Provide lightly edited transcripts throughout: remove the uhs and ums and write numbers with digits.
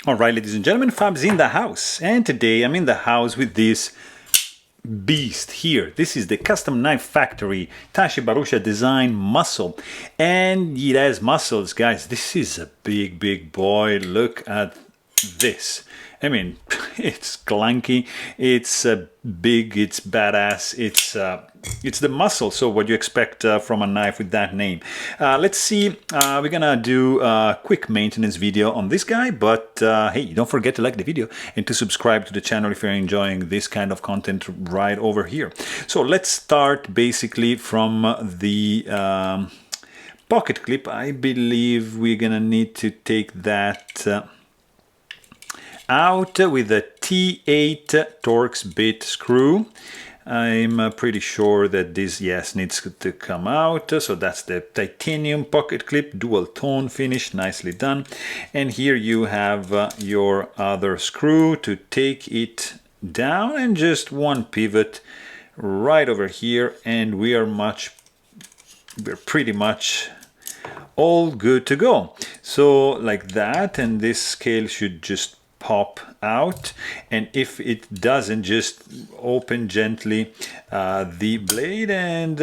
Alright, ladies and gentlemen, Fab's in the house, and today I'm in the house with this beast here. This is the Custom Knife Factory Tashi Barusha Design Muscle, and it has muscles, guys. This is a big boy. Look at this. I mean, it's clunky, it's big, it's badass, it's the muscle. So what do you expect from a knife with that name? Let's see, we're gonna do a quick maintenance video on this guy, but hey, don't forget to like the video and to subscribe to the channel if you're enjoying this kind of content right over here. So let's start basically from the pocket clip. I believe we're gonna need to take that out with a T8 Torx bit screw. I'm pretty sure that this, yes, needs to come out. So that's the titanium pocket clip, dual tone finish, nicely done. And here you have your other screw to take it down, and just one pivot right over here, and we're pretty much all good to go. So like that, and this scale should just pop out, and if it doesn't, just open gently the blade, and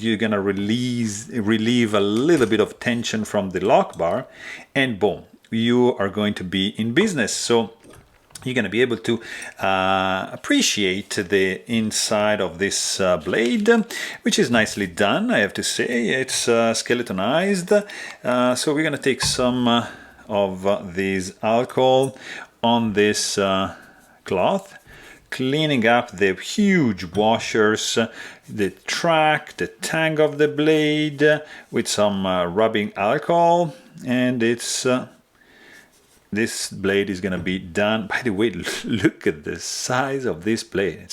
you're gonna relieve a little bit of tension from the lock bar, and boom, you are going to be in business. So you're going to be able to appreciate the inside of this blade, which is nicely done, I have to say. It's skeletonized. So we're going to take some of this alcohol on this cloth, cleaning up the huge washers, the track, the tang of the blade with some rubbing alcohol, and it's this blade is gonna be done. By the way, look at the size of this blade.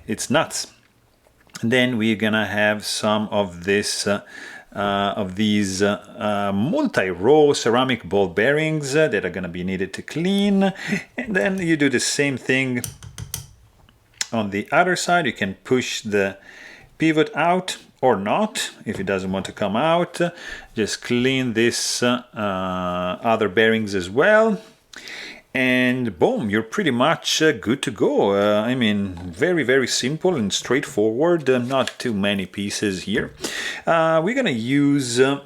It's nuts. And then we're gonna have some of this of these multi-row ceramic ball bearings that are going to be needed to clean. And then you do the same thing on the other side. You can push the pivot out or not if it doesn't want to come out. Just clean this other bearings as well, and boom, you're pretty much good to go. I mean, very simple and straightforward, not too many pieces here. We're gonna use of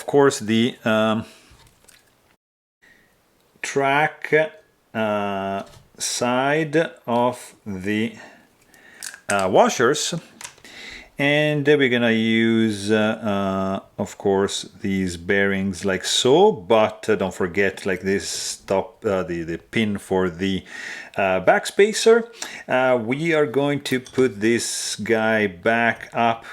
course the track side of the washers, and we're gonna use of course these bearings like so, but don't forget, like this top the pin for the backspacer. We are going to put this guy back up.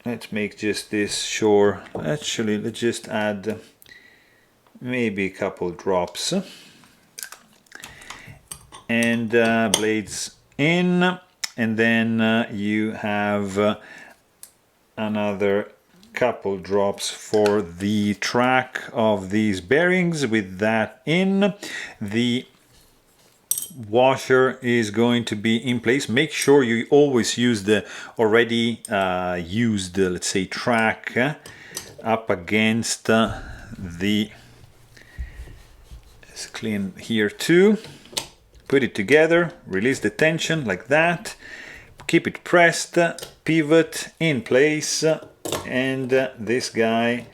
Let's make just this sure. Actually, let's just add maybe a couple drops, and blades in. And then you have another couple drops for the track of these bearings. With that in, the washer is going to be in place. Make sure you always use the already used, let's say, track up against the, let's clean here too. Put it together, release the tension like that, keep it pressed, pivot in place, and this guy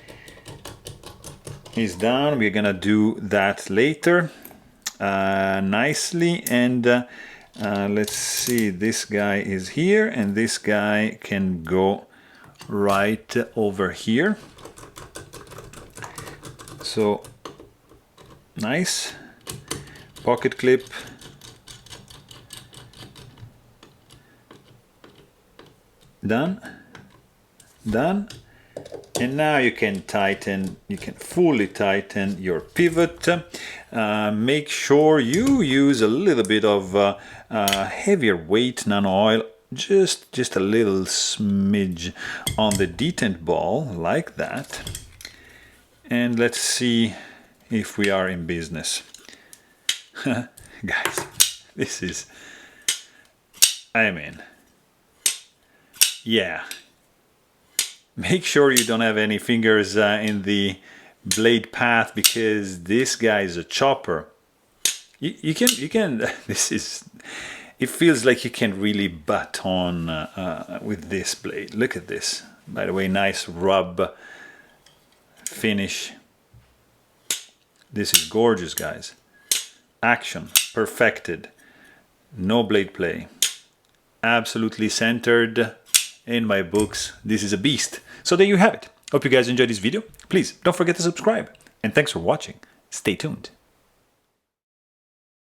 is done. We're gonna do that later nicely, and let's see, this guy is here, and this guy can go right over here. So nice pocket clip. Done, and now you can fully tighten your pivot. Make sure you use a little bit of heavier weight nano oil, just a little smidge on the detent ball like that, and let's see if we are in business. Guys, this is, I mean, yeah, make sure you don't have any fingers in the blade path, because this guy is a chopper. You can this is, it feels like you can really butt on with this blade. Look at this, by the way, nice rub finish. This is gorgeous, guys. Action perfected, no blade play, absolutely centered. In my books, this is a beast. So there you have it. Hope you guys enjoyed this video. Please don't forget to subscribe, and thanks for watching. Stay tuned.